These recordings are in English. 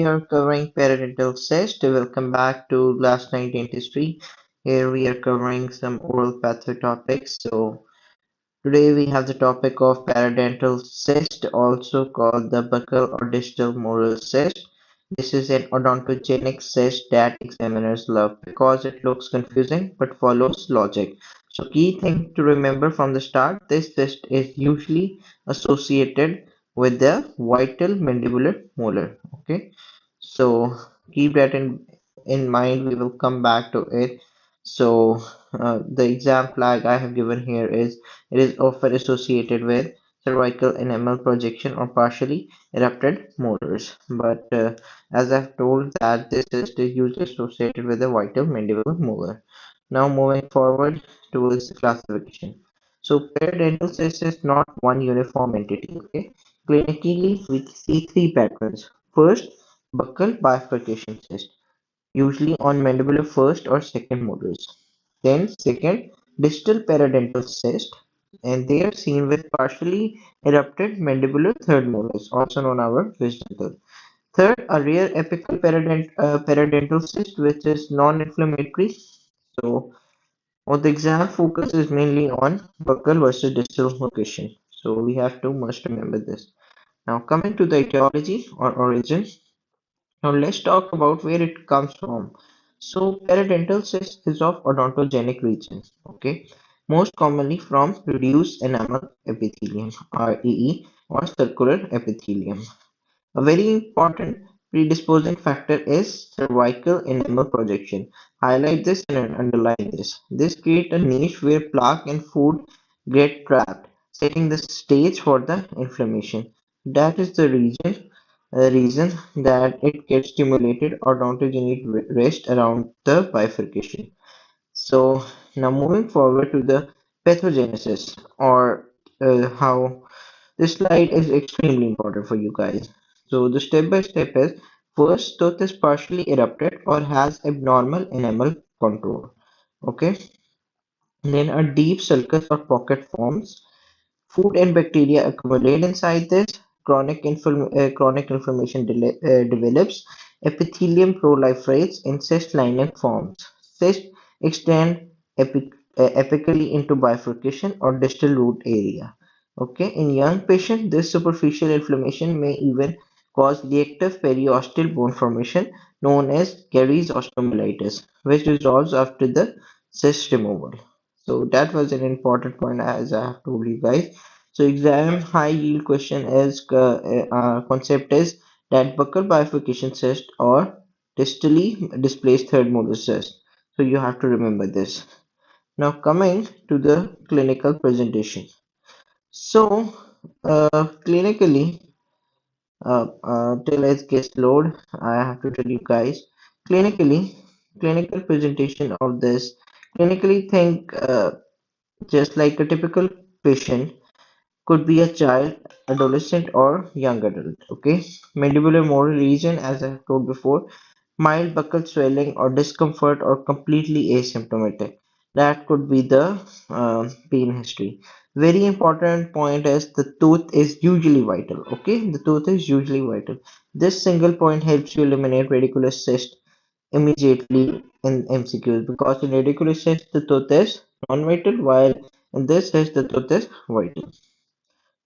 we are covering Paradental Cyst. Welcome back to Last Night Dentistry. Here we are covering some oral patho topics. So today we have the topic of Paradental Cyst, also called the buccal or distal molar cyst. This is an odontogenic cyst that examiners love because it looks confusing but follows logic. So key thing to remember from the start, this cyst is usually associated with the vital mandibular molar. Okay, so keep that in mind. We will come back to it. So the exam flag I have given here is it is often associated with cervical enamel projection or partially erupted molars. But as I've told that this is usually associated with the vital mandibular molar. Now moving forward towards the classification. So periodontal cyst is not one uniform entity. Okay, clinically we see three patterns. First, buccal bifurcation cyst, usually on mandibular first or second molars. Then second, distal periodontal cyst, and they are seen with partially erupted mandibular third molars, also known as wisdom. Third, a rare apical periodontal cyst, which is non-inflammatory. So, what the exam focus is mainly on buccal versus distal location. So, we have to must remember this. Now, coming to the etiology or origin. Now let's talk about where it comes from. So periodontal cyst is of odontogenic regions, okay, most commonly from reduced enamel epithelium (REE) or circular epithelium. A very important predisposing factor is cervical enamel projection. Highlight this and underline this. This creates a niche where plaque and food get trapped, setting the stage for the inflammation. That is the reason that it gets stimulated odontogenic rest around the bifurcation. So now moving forward to the pathogenesis, or how this slide is extremely important for you guys. So the step by step is: first, tooth is partially erupted or has abnormal enamel contour. Okay. Then a deep sulcus or pocket forms. Food and bacteria accumulate inside this. Chronic inflammation develops. Epithelium proliferates and cyst-lining forms. Cysts extend apically into bifurcation or distal root area. Okay, in young patients, this superficial inflammation may even cause reactive periosteal bone formation known as caries osteomyelitis, which resolves after the cyst removal. So that was an important point as I have told you guys. So exam high yield question is concept is that buccal bifurcation cyst or distally displaced third molar cyst. So you have to remember this. Now coming to the clinical presentation. So clinically, till it gets load, I have to tell you guys. Clinically, clinical presentation of this. Clinically, think just like a typical patient could be a child, adolescent, or young adult. Okay, mandibular molar region, as I have told before, mild buccal swelling or discomfort, or completely asymptomatic. That could be the pain history. Very important point is the tooth is usually vital. Okay, the tooth is usually vital. This single point helps you eliminate radicular cyst immediately in MCQs, because in radicular cyst the tooth is non-vital, while in this cyst the tooth is vital.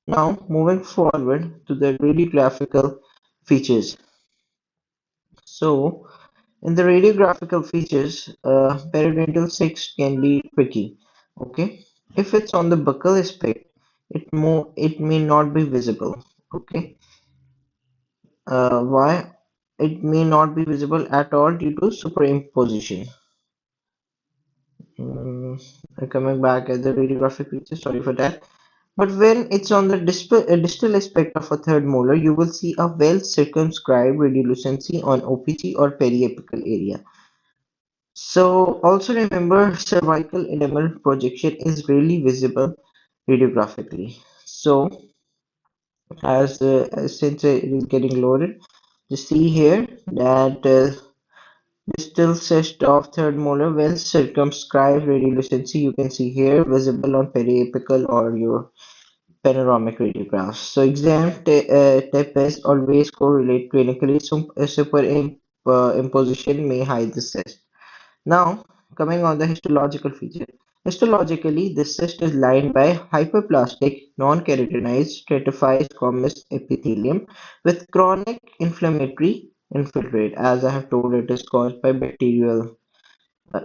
Now, moving forward to the radiographical features. So, in the radiographical features, periodontal cyst can be tricky. Okay, if it's on the buccal aspect, it may not be visible. Okay, why? It may not be visible at all due to superimposition. Mm, coming back at the radiographic features, sorry for that. But when it's on the distal aspect of a third molar, you will see a well circumscribed radiolucency on OPG or periapical area. So also remember, cervical enamel projection is rarely visible radiographically. So since it is getting loaded, you see here that distal cyst of third molar well circumscribed radiolucency, you can see here, visible on periapical or your panoramic radiographs. So exam tests always correlate clinically. Imposition may hide the cyst. Now, coming on the histological feature. Histologically, the cyst is lined by hyperplastic, non-keratinized, stratified squamous epithelium with chronic inflammatory infiltrate. As I have told, it is caused by bacterial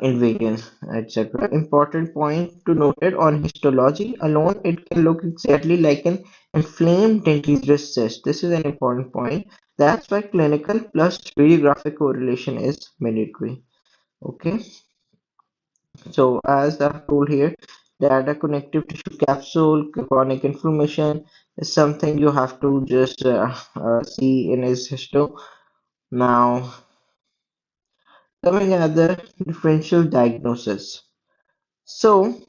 invasion, etc. Important point to note it on histology alone, it can look exactly like an inflamed dentigerous cyst. This is an important point. That's why clinical plus radiographic correlation is mandatory. Okay, so as I've told here, that a connective tissue capsule, chronic inflammation is something you have to just see in his histo. Now, coming at the differential diagnosis. So,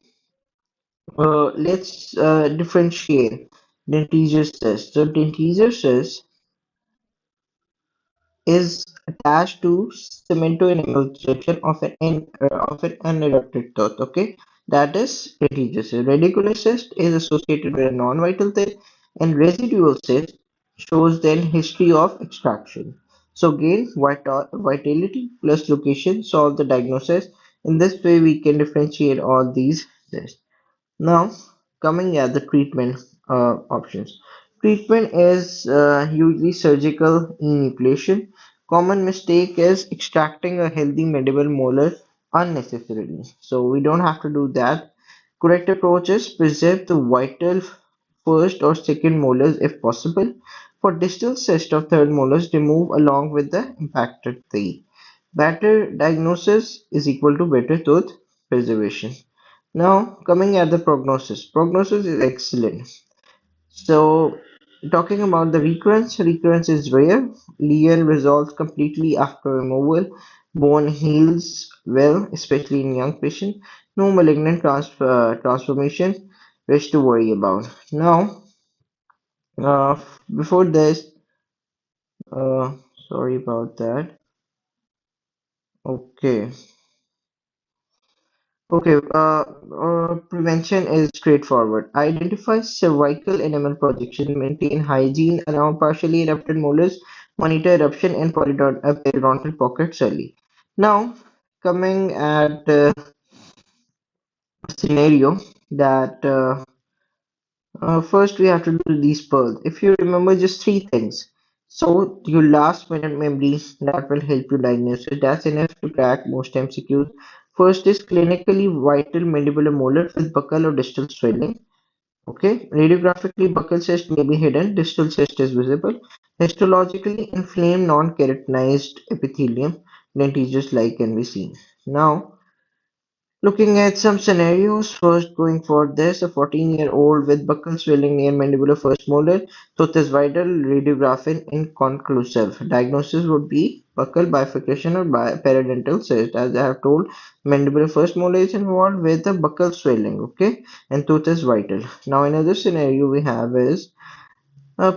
let's differentiate dentigerous cyst. So, dentigerous cyst is attached to cemento-enameled section of an unerupted tooth. Okay, that is litigious. Radicular cyst is associated with a non-vital thing, and residual cyst shows then history of extraction. So again, vitality plus location solve the diagnosis. In this way, we can differentiate all these cysts. Now, coming at the treatment options. Treatment is usually surgical enucleation. Common mistake is extracting a healthy mandible molar unnecessarily. So we don't have to do that. Correct approach is preserve the vital first or second molars if possible. For distal cyst of third molars, remove along with the impacted teeth. Better diagnosis is equal to better tooth preservation. Now, coming at the prognosis. Prognosis is excellent. So, talking about the recurrence is rare. Lesion resolves completely after removal. Bone heals well, especially in young patients. No malignant transformation, which to worry about. Now, before this, uh, sorry about that. Okay. Prevention is straightforward. Identify cervical enamel projection, maintain hygiene around partially erupted molars, monitor eruption and periodontal pockets early. Now, coming at a scenario that first we have to do these pearls. If you remember just three things, so your last minute memory that will help you diagnose it. That's enough to crack most MCQs. First is clinically vital mandibular molar with buccal or distal swelling. Okay, radiographically buccal cyst may be hidden, distal cyst is visible. Histologically inflamed non-keratinized epithelium, dentigerous like can be seen. Now, looking at some scenarios, first going for this, a 14-year-old with buccal swelling near mandibular first molar, tooth is vital, radiographic inconclusive. Diagnosis would be buccal bifurcation or paradental cyst. As I have told, mandibular first molar is involved with the buccal swelling, okay, and tooth is vital. Now another scenario we have is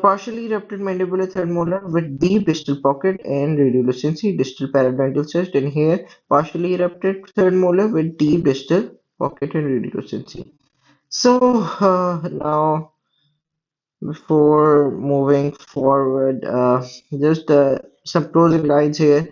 partially erupted mandibular third molar with deep distal pocket and radiolucency, distal paradental cyst, and here partially erupted third molar with deep distal pocket and radiolucency. So now before moving forward, just some closing lines here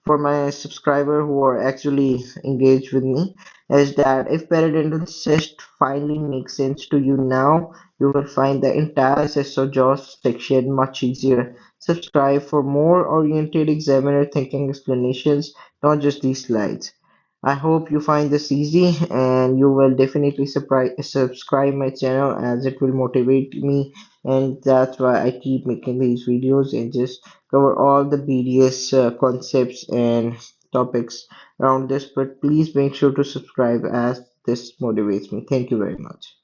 for my subscriber who are actually engaged with me is that if periodontal cyst finally makes sense to you now, you will find the entire cyst or jaws section much easier. Subscribe for more oriented examiner thinking explanations, not just these slides. I hope you find this easy and you will definitely subscribe my channel as it will motivate me, and that's why I keep making these videos and just cover all the BDS concepts and topics around this. But please make sure to subscribe as this motivates me. Thank you very much.